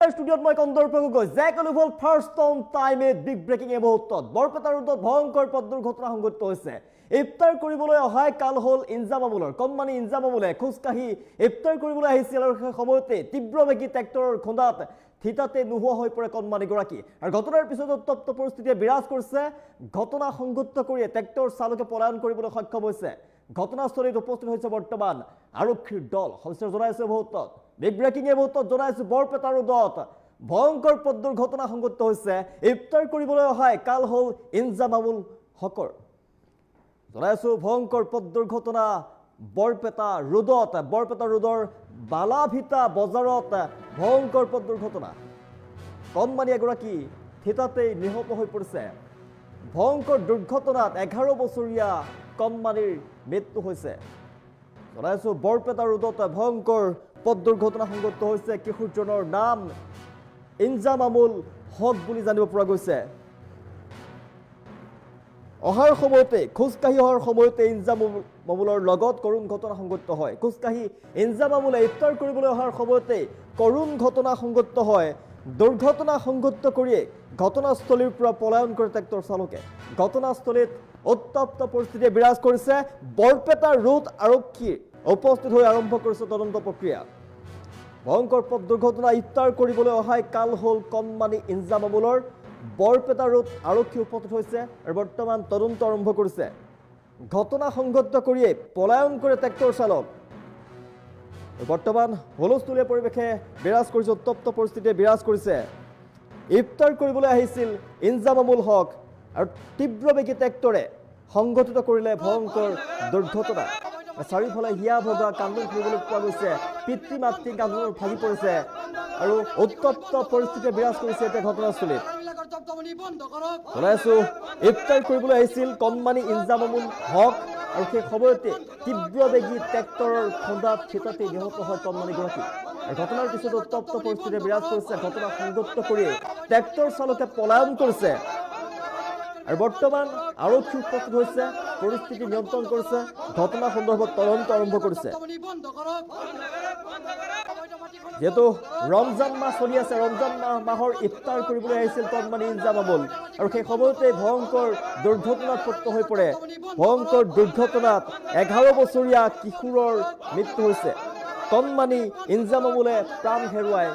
স্টুডিওত মই কন্দৰ্প গগৈ জেকলিভল first on time a big breaking এ মুহূৰ্তত বৰপেটা ৰোডত ভয়ংকৰ পথ দুৰ্ঘটনা সংঘটিত হৈছে। ইফতাৰ কৰিবলৈ অহাই কাল হ'ল ইনজামামুলৰ কণমানি ইনজামামুলে খোজকাঢ়ি ইফতাৰ কৰিবলৈ আহিছিল আৰু সেই সময়তে তীব্ৰবেগী ট্ৰেক্টৰৰ খুন্দাত থিতাতে নোহোৱা হৈ পৰে কণমানিগৰাকী। আৰু ঘটনাৰ পিছত উত্তপ্ত পৰিস্থিতিয়ে বিৰাজ কৰিছে। ঘটনা সংঘটিত কৰি ট্ৰেক্টৰ চালকে পলায়ন কৰিবলৈ সক্ষম হৈছে। ঘটনাস্থলীত উপস্থিত হৈছে বৰ্তমান আৰক্ষীৰ দল। সবিশেষ জনাইছে মুহূৰ্তত বিগ ব্ৰেকিং এ মুহূৰ্তত জনাইছো বৰপেটা ৰোডত ভয়ংকৰ পথ দুৰ্ঘটনা সংঘটিত হৈছে। ইফতাৰ কৰিবলৈ অহাই কাল হ'ল ইনজামামুল হকৰ। জনাইছো ভয়ংকৰ পথ দুৰ্ঘটনা বৰপেটা ৰোডৰ বালাভিটা বজাৰত ভয়ংকৰ পথ দুৰ্ঘটনা। কণমানি এগৰাকী থিতাতেই নিহত হৈ পৰিছে। ভয়ংকৰ দুৰ্ঘটনাত 11 বছৰীয়া কণমানিৰ মৃত্যু হৈছে। জনাইছো বৰপেটা ৰোডত ভয়ংকৰ পথ দুৰ্ঘটনা সংঘটিত হৈছে। কিশোৰজনৰ নাম ইনজামামুল হক বুলি জানিব পৰা গৈছে। অহাৰ সময়তে খোজকাঢ়ি অহাৰ সময়তে ইনজামামুলৰ লগত কৰুণ ঘটনা সংঘটিত হয়। খোজকাঢ়ি ইনজামামুলে ইফতাৰ কৰিবলৈ অহাৰ সময়তে কৰুণ ঘটনা সংঘটিত হয়। দুৰ্ঘটনা সংঘটিত কৰিয়ে ঘটনাস্থলীৰ পৰা পলায়ন কৰে ট্ৰেক্টৰ চালকে। ঘটনাস্থলীত উত্তপ্ত পৰিস্থিতিয়ে বিৰাজ কৰিছে। বৰপেটা ৰোড আৰক্ষী উপস্থিত হৈ আৰম্ভ কৰিছে তদন্ত প্ৰক্ৰিয়া। ভয়ংকৰ পথ দুৰ্ঘটনা ইফতাৰ কৰিবলৈ অহাই কাল হ'ল কণমানি ইনজামামুলৰ। বৰপেটা ৰোড আৰক্ষী উপস্থিত হৈছে আৰু বৰ্তমান তদন্ত আৰম্ভ কৰিছে। ঘটনা সংঘটিত কৰিয়ে পলায়ন কৰে ট্ৰেক্টৰ চালক। বৰ্তমান হুলস্থুলীয়া পৰিৱেশে বিৰাজ কৰিছে, উত্তপ্ত পৰিস্থিতিয়ে বিৰাজ কৰিছে। ইফতাৰ কৰিবলৈ আহিছিল ইনজামামুল হক আৰু তীব্ৰবেগী ট্ৰেক্টৰে সংঘটিত কৰিলে ভয়ংকৰ দুৰ্ঘটনা। চাৰিওফালে হিয়া ভগা কান্দোন ফুৰিবলৈ পোৱা গৈছে। পিতৃ মাতৃ কান্দোনত ভাগি পৰিছে আৰু উত্তপ্ত পৰিস্থিতিয়ে বিৰাজ কৰিছে এতিয়া ঘটনাস্থলীত। জনাইছো ইফতাৰ কৰিবলৈ আহিছিল কণমানি ইনজামামুল হক আৰু সেই সময়তে তীব্ৰবেগী ট্ৰেক্টৰৰ খুন্দাত থিতাতে নিহত হয় কণমানিগৰাকী। ঘটনাৰ পিছত উত্তপ্ত পৰিস্থিতিয়ে বিৰাজ কৰিছে। ঘটনা সংঘটিত কৰি ট্ৰেক্টৰ চালকে পলায়ন কৰিছে আৰু বৰ্তমান আৰক্ষী উপস্থিত হৈছে, পৰিস্থিতি নিয়ন্ত্ৰণ কৰিছে, ঘটনা সন্দৰ্ভত তদন্ত আৰম্ভ কৰিছে। যেহেতু ৰমজান মাহ চলি আছে, ৰমজান মাহৰ ইফতাৰ কৰিবলৈ আহিছিল কণমানি ইনজামামুল আৰু সেই সময়তে ভয়ংকৰ দুৰ্ঘটনাত পতিত হৈ পৰে। ভয়ংকৰ দুৰ্ঘটনাত 11 বছৰীয়া কিশোৰৰ মৃত্যু হৈছে। কণমানি ইনজামামুলে প্ৰাণ হেৰুৱায়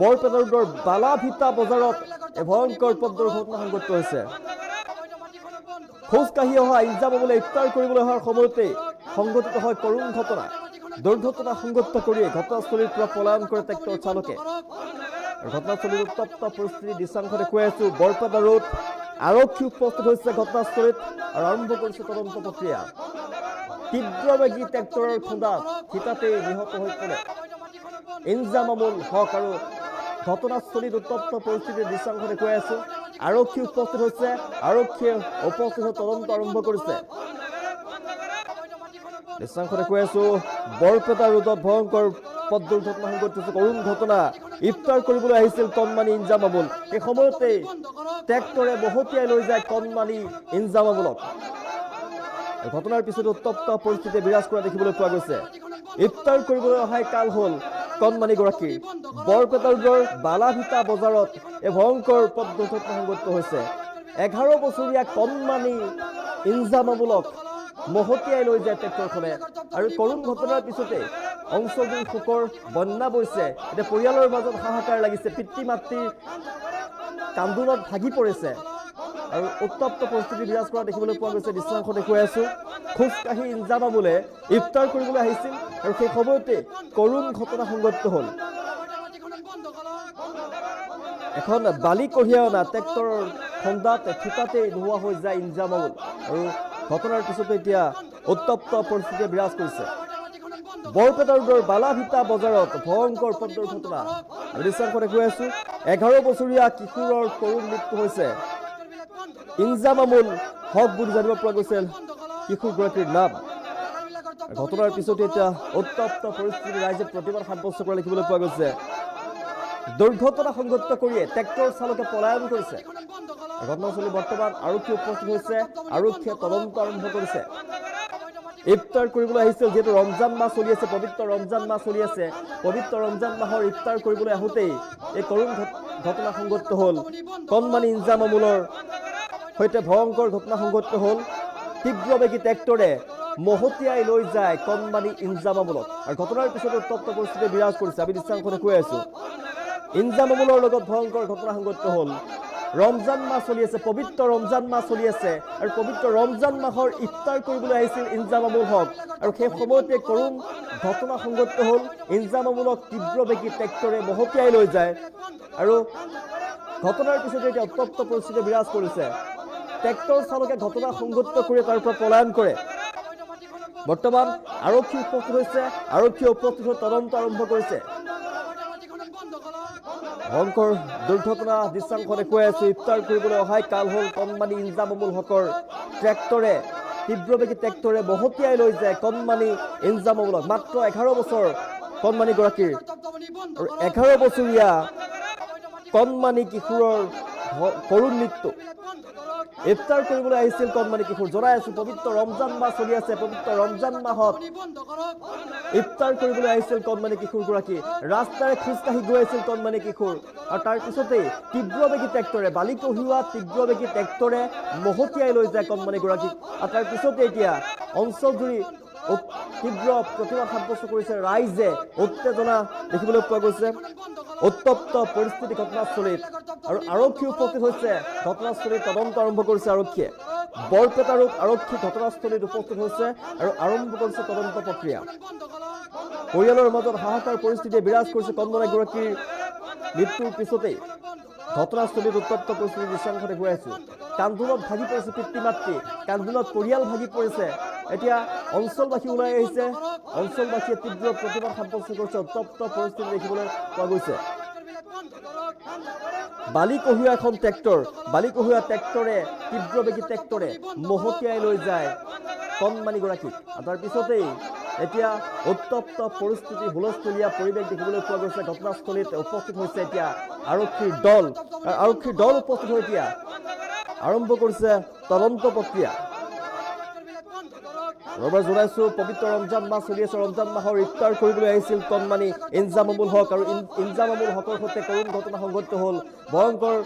বৰপেটা ৰোডৰ বালাভিটা বজাৰত এই ভয়ংকৰ পথ দুৰ্ঘটনা সংঘটিত হৈছে। খোজকাঢ়ি অহা ইনজামামুলে ইফতাৰ কৰিবলৈ অহাৰ সময়তে সংঘটিত হয় কৰুণ ঘটনা। দুৰ্ঘটনা সংঘটিত কৰিয়ে ঘটনাস্থলীৰ পৰা পলায়ন কৰে ট্ৰেক্টৰ চালকে। ঘটনাস্থলীৰ উত্তপ্ত পৰিস্থিতি দৃশ্যাংশ দেখুৱাই আছো। বৰপেটা ৰোড আৰক্ষী উপস্থিত হৈছে ঘটনাস্থলীত আৰু আৰম্ভ কৰিছে তদন্ত প্ৰক্ৰিয়া। তীব্ৰবেগী ট্ৰেক্টৰৰ খুন্দাত থিতাতে নিহত হৈ পৰে ইনজামামুল হক আৰু ঘটনাস্থলীত উত্তপ্ত পৰিস্থিতিৰ দৃশ্যাংশ দেখুৱাই আছো। আৰক্ষী উপস্থিত হৈছে, আৰক্ষীয়ে উপস্থিত হৈ তদন্ত আৰম্ভ কৰিছে। দৃশ্যাংশ দেখুৱাই আছো বৰপেটা ৰোডত ভয়ংকৰ পথ দুৰ্ঘটনা সংঘটিত হৈছে। কৰুণ ঘটনা। ইফতাৰ কৰিবলৈ আহিছিল কণমানি ইনজামামুল। সেই সময়তে ট্ৰেক্টৰে বহতিয়াই লৈ যায় কণমানি ইনজামামুলক। ঘটনাৰ পিছত উত্তপ্ত পৰিস্থিতি বিৰাজ কৰা দেখিবলৈ পোৱা গৈছে। ইফতাৰ কৰিবলৈ অহাই কাল হ'ল কণমানিগৰাকী। বৰপেটা ৰোডৰ বালাভিটা বজাৰত এই ভয়ংকৰ পথ দুৰ্ঘটনা সংঘটিত হৈছে। 11 বছৰীয়া কণমানি ইনজামামুলক মহতিয়াই লৈ যায় ট্ৰেক্টৰখনে আৰু কৰুণ ঘটনাৰ পিছতে অঞ্চলটোৰ শোকৰ বন্যা বৈছে। এতিয়া পৰিয়ালৰ মাজত হাহাকাৰ লাগিছে, পিতৃ মাতৃৰ কান্দোনত ভাগি পৰিছে আৰু উত্তপ্ত পৰিস্থিতি বিৰাজ কৰা দেখিবলৈ পোৱা গৈছে। দৃশ্যাংশ দেখুৱাই আছো। খোজকাঢ়ি ইনজামামুলে ইফতাৰ কৰিবলৈ আহিছিল আৰু সেই সময়তে কৰুণ ঘটনা সংঘটিত হ'ল। এখন বালি কঢ়িয়াই অনা ট্ৰেক্টৰৰ খুন্দাত থিতাতে নোহোৱা হৈ যায় ইনজামামুল আৰু ঘটনাৰ পিছতে এতিয়া উত্তপ্ত পৰিস্থিতিয়ে বিৰাজ কৰিছে। বৰপেটা ৰোডৰ বালাভিটা বজাৰত ভয়ংকৰ পথ দুৰ্ঘটনা। দৃশ্যাংশ দেখুৱাই আছো। 11 বছৰীয়া কিশোৰৰ কৰুণ মৃত্যু হৈছে। ইনজামামুল হক বুলি জানিব পৰা গৈছিল কিশোৰগৰাকীৰ নাম। ঘটনাৰ পিছতে এতিয়া উত্তপ্ত পৰিস্থিতি ৰাইজে প্ৰতিবাদ সাব্যস্ত কৰা দেখিবলৈ পোৱা গৈছে। দুৰ্ঘটনা সংঘটিত কৰিয়ে ট্ৰেক্টৰ চালকে পলায়ন কৰিছে। ঘটনাস্থলী বৰ্তমান আৰক্ষী উপস্থিত হৈছে, আৰক্ষীয়ে তদন্ত আৰম্ভ কৰিছে। ইফতাৰ কৰিবলৈ আহিছিল যেহেতু ৰমজান মাহ চলি আছে পবিত্ৰ ৰমজান মাহ চলি আছে পবিত্ৰ ৰমজান মাহৰ ইফতাৰ কৰিবলৈ আহোঁতেই এই কৰুণ ঘটনা সংঘটিত হ'ল কণমানি ইনজামামুলৰ সৈতে ভয়ংকৰ ঘটনা সংঘটিত হ'ল তীব্ৰবেগী ট্ৰেক্টৰে মহতিয়াই লৈ যায় কণমানি ইনজামামুলক আৰু ঘটনাৰ পিছত উত্তপ্ত পৰিস্থিতি বিৰাজ কৰিছে আমি দৃশ্যাংশতে কৈ আছো ইনজামামুলৰ লগত ভয়ংকৰ ঘটনা সংঘটিত হ'ল ৰমজান মাহ চলি আছে পবিত্ৰ ৰমজান মাহ চলি আছে আৰু পবিত্ৰ ৰমজান মাহৰ ইফতাৰ কৰিবলৈ আহিছিল ইনজামামুল হক আৰু সেই সময়তে কৰুণ ঘটনা সংঘটিত হ'ল ইনজামামুলক তীব্ৰবেগী ট্ৰেক্টৰে মহতিয়াই লৈ যায় আৰু ঘটনাৰ পিছতে এতিয়া উত্তপ্ত পৰিস্থিতি বিৰাজ কৰিছে ট্ৰেক্টৰ চালকে ঘটনা সংঘটিত কৰি তাৰ পৰা পলায়ন কৰে বৰ্তমান আৰক্ষী উপস্থিত হৈছে আৰক্ষী উপস্থিত হৈ তদন্ত আৰম্ভ কৰিছে ভয়ংকৰ দুৰ্ঘটনা দৃশ্যাংশতে কৈ আছো ইফতাৰ কৰিবলৈ অহাই কাল হ'ল কণমানি ইনজামামুল হকৰ ট্ৰেক্টৰে তীব্ৰবেগী ট্ৰেক্টৰে মহতিয়াই লৈ যায় কণমানি ইনজামামুলক মাত্ৰ 11 বছৰ কণমানিগৰাকীৰ আৰু 11 বছৰীয়া কণমানি কিশোৰৰ কৰুণ মৃত্যু ইফতাৰ কৰিবলৈ আহিছিল কণমানি কিশোৰ জনাই আছো পবিত্ৰ ৰমজান মাহ চলি আছে পবিত্ৰ ৰমজান মাহত ইফতাৰ কৰিবলৈ আহিছিল কণমানি কিশোৰগৰাকী ৰাস্তাৰে খোজকাঢ়ি গৈ আছিল কণমানি কিশোৰ আৰু তাৰ পিছতেই তীব্ৰবেগী ট্ৰেক্টৰে বালি কঢ়িওৱা তীব্ৰবেগী ট্ৰেক্টৰে মহতিয়াই লৈ যায় কণমানিগৰাকীক আৰু তাৰ পিছতে এতিয়া অঞ্চলজুৰি তীব্ৰ প্ৰতিবাদ সাব্যস্ত কৰিছে ৰাইজে উত্তেজনা দেখিবলৈ পোৱা গৈছে উত্তপ্ত পৰিস্থিতি ঘটনাস্থলীত আৰু আৰক্ষী উপস্থিত হৈছে ঘটনাস্থলীত তদন্ত আৰম্ভ কৰিছে আৰক্ষীয়ে বৰপেটা ৰোড আৰক্ষী ঘটনাস্থলীত উপস্থিত হৈছে আৰু আৰম্ভ কৰিছে তদন্ত প্ৰক্ৰিয়া পৰিয়ালৰ মাজত হাহাকাৰ পৰিস্থিতিয়ে বিৰাজ কৰিছে কণমানিগৰাকীৰ মৃত্যুৰ পিছতেই ঘটনাস্থলীত উত্তপ্ত পৰিস্থিতি দৃশ্যাংশতে গৈ আছো কান্দোলত ভাগি পৰিছে পিতৃ মাতৃ কান্দোলত পৰিয়াল ভাগি পৰিছে এতিয়া অঞ্চলবাসী ওলাই আহিছে অঞ্চলবাসীয়ে তীব্ৰ প্ৰতিবাদ সাব্যস্ত কৰিছে উত্তপ্ত পৰিস্থিতি দেখিবলৈ পোৱা গৈছে বালি কঢ়িওৱা এখন ট্ৰেক্টৰ বালি কঢ়িওৱা ট্ৰেক্টৰে তীব্ৰবেগী ট্ৰেক্টৰে মহতিয়াই লৈ যায় কণমানিগৰাকীক তাৰ পিছতেই এতিয়া উত্তপ্ত পৰিস্থিতি হুলস্থুলীয়া পৰিৱেশ দেখিবলৈ পোৱা গৈছে ঘটনাস্থলীত উপস্থিত হৈছে এতিয়া আৰক্ষীৰ দল উপস্থিত হৈ এতিয়া আৰম্ভ কৰিছে তদন্ত প্ৰক্ৰিয়া ৰবাৰ জনাইছো পবিত্ৰ ৰমজান মাহ চলি আছে ৰমজান মাহৰ ইফতাৰ কৰিবলৈ আহিছিল কণমানি ইনজামামুল হক আৰু ইনজামামুল হকৰ সৈতে কৰুণ ঘটনা সংঘটিত হ'ল ভয়ংকৰ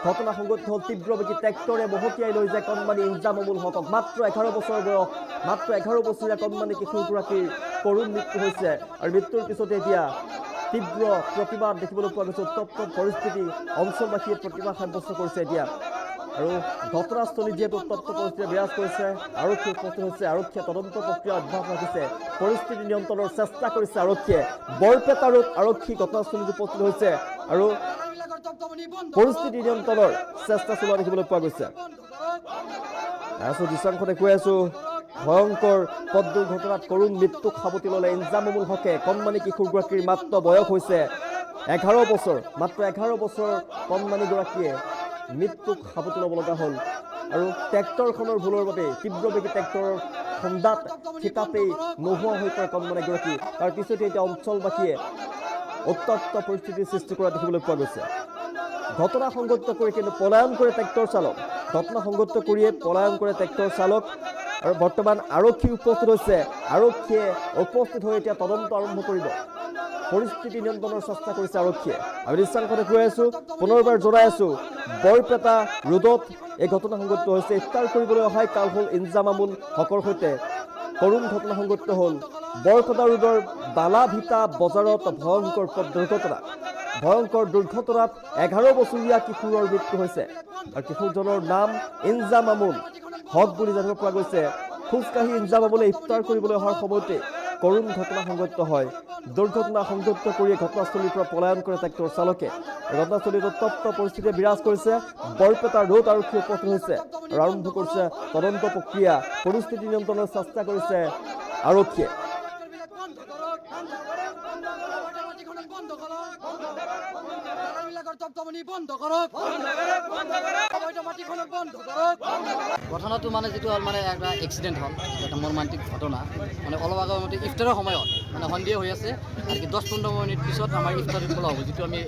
ঘটনা সংঘটিত হ'ল তীব্ৰবেগী ট্ৰেক্টৰে মহতিয়াই লৈ যায় কণমানি ইনজামামুল হকক মাত্ৰ 11 বছৰ বয়স মাত্ৰ 11 বছৰীয়া কণমানি কিশোৰগৰাকীৰ কৰুণ মৃত্যু হৈছে আৰু মৃত্যুৰ পিছতে এতিয়া তীব্ৰ প্ৰতিবাদ দেখিবলৈ পোৱা গৈছে উত্তপ্ত পৰিস্থিতি অঞ্চলবাসীয়ে প্ৰতিবাদ সাব্যস্ত কৰিছে এতিয়া আৰু ঘটনাস্থলীত যিহেতু উত্তপ্ত পৰিস্থিতি বিৰাজ কৰিছে আৰক্ষী উপস্থিত হৈছে আৰক্ষীয়ে তদন্ত প্ৰক্ৰিয়া অব্যাহত ৰাখিছে পৰিস্থিতি নিয়ন্ত্ৰণৰ চেষ্টা কৰিছে আৰক্ষীয়ে বৰপেটা ৰোড আৰক্ষী ঘটনাস্থলীত উপস্থিত হৈছে আৰু পৰিস্থিতি নিয়ন্ত্ৰণৰ চেষ্টা চলোৱা দেখিবলৈ পোৱা গৈছে দৃশ্যাংশতে কৈ আছো ভয়ংকৰ পথ দুৰ্ঘটনাত কৰুণ মৃত্যুক সাৱটি ল'লে ইনজামামুল হকে কণমানি কিশোৰগৰাকীৰ মাত্ৰ বয়স হৈছে 11 বছৰ মাত্ৰ 11 বছৰ কণমানিগৰাকীয়ে মৃত্যুক সাৱটি ল'ব লগা হ'ল আৰু ট্ৰেক্টৰখনৰ ভুলৰ বাবে তীব্ৰবেগী ট্ৰেক্টৰৰ খুন্দাত থিতাতেই নোহোৱা হৈ পৰে কণমানিগৰাকী তাৰ পিছতে এতিয়া অঞ্চলবাসীয়ে উত্তপ্ত পৰিস্থিতিৰ সৃষ্টি কৰা দেখিবলৈ পোৱা গৈছে ঘটনা সংঘটিত কৰি কিন্তু পলায়ন কৰে ট্ৰেক্টৰ চালক ঘটনা সংঘটিত কৰিয়ে পলায়ন কৰে ট্ৰেক্টৰ চালক আৰু বৰ্তমান আৰক্ষী উপস্থিত হৈছে আৰক্ষীয়ে উপস্থিত হৈ এতিয়া তদন্ত আৰম্ভ কৰিব পৰিস্থিতি নিয়ন্ত্ৰণৰ চেষ্টা কৰিছে আৰক্ষীয়ে আমি দৃশ্যাংশতে কৈ আছো পুনৰবাৰ জনাই আছো বৰপেটা ৰোডত এই ঘটনা সংঘটিত হৈছে ইফতাৰ কৰিবলৈ অহাই কাল হ'ল ইনজামামুল হকৰ সৈতে কৰুণ ঘটনা সংঘটিত হ'ল বৰপেটা ৰোডৰ বালাভিটা বজাৰত ভয়ংকৰ দুৰ্ঘটনাত 11 বছৰীয়া কিশোৰৰ মৃত্যু হৈছে আৰু কিশোৰজনৰ নাম ইনজামামুল হক বুলি জানিব পৰা গৈছে খোজকাঢ়ি ইনজামামুলে ইফতাৰ কৰিবলৈ অহাৰ সময়তে কৰুণ ঘটনা সংঘটিত হয় দুৰ্ঘটনা সংঘটিত কৰি ঘটনাস্থলীৰ পৰা পলায়ন কৰে ট্ৰেক্টৰ চালকে ঘটনাস্থলীত উত্তপ্ত পৰিস্থিতিয়ে বিৰাজ কৰিছে বৰপেটা ৰোড আৰক্ষী উপস্থিত হৈছে আৰু আৰম্ভ কৰিছে তদন্ত প্ৰক্ৰিয়া পৰিস্থিতি নিয়ন্ত্ৰণৰ চেষ্টা কৰিছে আৰক্ষীয়ে সরকার তত্ত্বাবধানে বন্ধ করক অবৈধ মাটি খনন বন্ধ করক। ঘটনাটো মানে যিটো হ'ল মানে এটা এক্সিডেণ্ট হ'ল, এটা মৰ্মান্তিক ঘটনা। মানে অলপ আগৰ মতে ইফতাৰৰ সময়ত মানে সন্ধিয়া হৈ আছে আৰু 10-15 মিনিট পিছত আমাৰ ইফতাৰ খোলা হ'ব, যিটো আমি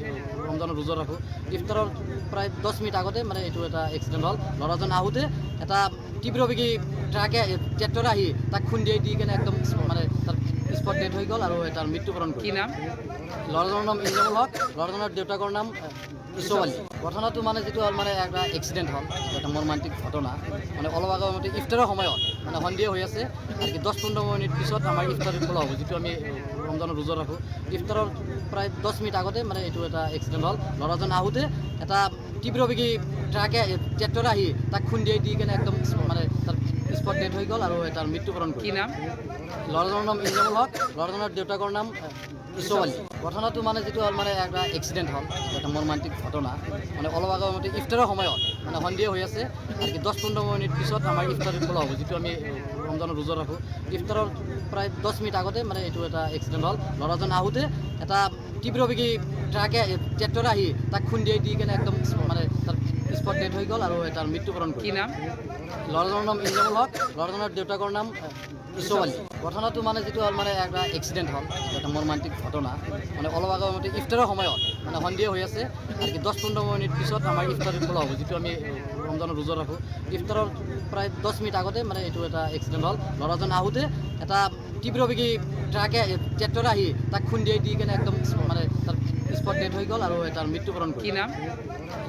ৰমজানৰ ৰোজা ৰাখোঁ। ইফতাৰৰ প্ৰায় 10 মিনিট আগতে মানে এইটো এটা এক্সিডেণ্ট হ'ল। ল'ৰাজন আহোঁতে এটা তীব্ৰবেগী ট্ৰেক্টৰে আহি তাক খুন্দিয়াই দি কেনে একদম মানে তাৰ স্পট ডেথ হৈ গ'ল আৰু তাৰ মৃত্যুবৰণ কৰিল। কি নাম? ল'ৰাজনৰ নাম ইনজামুল হক, ল'ৰাজনৰ দেউতাকৰ নাম ইছব আলী। ঘটনাটো মানে যিটো হ'ল মানে এটা এক্সিডেণ্ট হ'ল, এটা মৰ্মান্তিক ঘটনা। মানে অলপ আগৰ মতে ইফতাৰৰ সময়ত মানে সন্ধিয়া হৈ আছে আৰু 10-15 মিনিট পিছত আমাৰ ইফতাৰ খোলা হ'ব, যিটো আমি ৰমজানৰ ৰোজা ৰাখোঁ। ইফতাৰৰ প্ৰায় 10 মিনিট আগতে মানে এইটো এটা এক্সিডেণ্ট হ'ল। ল'ৰাজন আহোঁতে এটা তীব্ৰবেগী ট্ৰেক্টৰে আহি তাক খুন্দিয়াই দি কেনে একদম মানে তাৰ স্পট ডেথ হৈ গ'ল আৰু তাৰ মৃত্যুবৰণ কৰিল। কি নাম? ল'ৰাজনৰ নাম ইনজামুল হক, ল'ৰাজনৰ দেউতাকৰ নাম ইছব আলী। ঘটনাটো মানে যিটো হ'ল মানে এটা এক্সিডেণ্ট হ'ল, এটা মৰ্মান্তিক ঘটনা। মানে অলপ আগৰ মতে ইফতাৰৰ সময়ত মানে সন্ধিয়া হৈ আছে আৰু 10-15 মিনিট পিছত আমাৰ ইফতাৰ খোলা হ'ব, যিটো আমি ৰমজানৰ ৰোজা ৰাখোঁ। ইফতাৰৰ প্ৰায় 10 মিনিট আগতে মানে এইটো এটা এক্সিডেণ্ট হ'ল। ল'ৰাজন আহোঁতে এটা তীব্ৰবেগী ট্ৰেক্টৰে আহি তাক খুন্দিয়াই দি কেনে একদম মানে তাৰ স্পট ডেথ হৈ গ'ল আৰু তাৰ মৃত্যুবৰণ কৰিল। কি নাম? ল'ৰাজনৰ নাম ইনজামুল হক, ল'ৰাজনৰ দেউতাকৰ নাম ইছব আলী। ঘটনাটো মানে যিটো হ'ল মানে এটা এক্সিডেণ্ট হ'ল, এটা মৰ্মান্তিক ঘটনা। মানে অলপ আগৰ মতে ইফতাৰৰ সময়ত মানে সন্ধিয়া হৈ আছে আৰু 10-15 মিনিট পিছত আমাৰ ইফতাৰ খোলা হ'ব, যিটো আমি ৰমজানৰ ৰোজা ৰাখোঁ। ইফতাৰৰ প্ৰায় 10 মিনিট আগতে মানে এইটো এটা এক্সিডেণ্ট হ'ল। ল'ৰাজন আহোঁতে এটা তীব্ৰবেগী ট্ৰেক্টৰে আহি তাক খুন্দিয়াই দি কেনে একদম মানে তাৰ স্পট ডেথ হৈ গ'ল আৰু তাৰ মৃত্যুবৰণ কৰিল। কি নাম?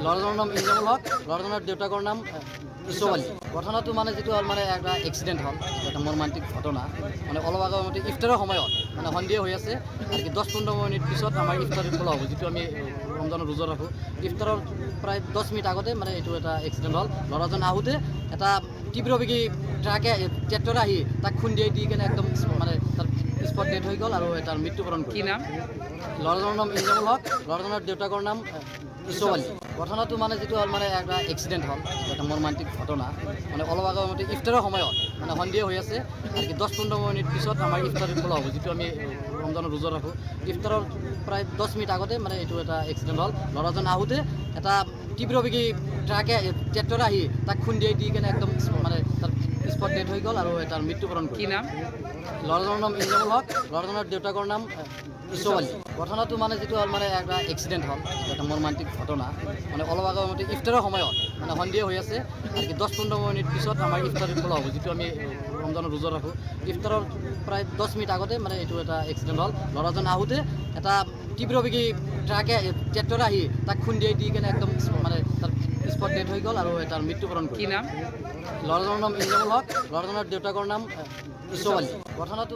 ল'ৰাজনৰ নাম ইনজামুল হক, ল'ৰাজনৰ দেউতাকৰ নাম ইছব আলী। ঘটনাটো মানে যিটো হ'ল মানে এটা এক্সিডেণ্ট হ'ল, এটা মৰ্মান্তিক ঘটনা। মানে অলপ আগৰ মতে ইফতাৰৰ সময়ত মানে সন্ধিয়া হৈ আছে আৰু 10-15 মিনিট পিছত আমাৰ ইফতাৰ খোলা হ'ব, যিটো আমি ৰমজানৰ ৰোজা ৰাখোঁ। ইফতাৰৰ প্ৰায় 10 মিনিট আগতে মানে এইটো এটা এক্সিডেণ্ট হ'ল। ল'ৰাজন আহোঁতে এটা তীব্ৰবেগী ট্ৰেক্টৰে আহি তাক খুন্দিয়াই দি কেনে একদম মানে তাৰ স্পট ডেথ হৈ গ'ল আৰু তাৰ মৃত্যুবৰণ কৰিল। কি নাম? ল'ৰাজনৰ নাম ইনজামুল হক, ল'ৰাজনৰ দেউতাকৰ নাম ইছব আলী। ঘটনাটো মানে যিটো হ'ল মানে এটা এক্সিডেণ্ট হ'ল, এটা মৰ্মান্তিক ঘটনা। মানে অলপ আগৰ মতে ইফতাৰৰ সময়ত মানে সন্ধিয়া হৈ আছে আৰু 10-15 মিনিট পিছত আমাৰ ইফতাৰ খোলা হ'ব, যিটো আমি ৰমজানৰ ৰোজা ৰাখোঁ। ইফতাৰৰ প্ৰায় 10 মিনিট আগতে মানে এইটো এটা এক্সিডেণ্ট হ'ল। ল'ৰাজন আহোঁতে এটা তীব্ৰবেগী ট্ৰেক্টৰে আহি তাক খুন্দিয়াই দি কেনে একদম মানে তাৰ স্পট ডেথ হৈ গ'ল আৰু তাৰ মৃত্যুবৰণ কৰিল। কি নাম? ল'ৰাজনৰ নাম ইনজামুল হক, ল'ৰাজনৰ দেউতাকৰ নাম ইছব আলী। ঘটনাটো মানে যিটো হ'ল মানে এটা এক্সিডেণ্ট হ'ল, এটা মৰ্মান্তিক ঘটনা। মানে অলপ আগৰ মতে ইফতাৰৰ সময়ত মানে সন্ধিয়া হৈ আছে আৰু 10-15 মিনিট পিছত আমাৰ ইফতাৰ খোলা হ'ব, যিটো আমি ৰমজানৰ ৰোজা ৰাখোঁ। ইফতাৰৰ প্ৰায় 10 মিনিট আগতে মানে এইটো এটা এক্সিডেণ্ট হ'ল। ল'ৰাজন আহোঁতে এটা তীব্ৰবেগী ট্ৰেক্টৰে আহি তাক খুন্দিয়াই দি কেনে একদম মানে তাৰ স্পট ডেথ হৈ গ'ল আৰু তাৰ মৃত্যুবৰণ কৰিল। কি নাম? ল'ৰাজনৰ নাম ইনজামুল হক, ল'ৰাজনৰ দেউতাকৰ নাম ইছব আলী। ঘটনাটো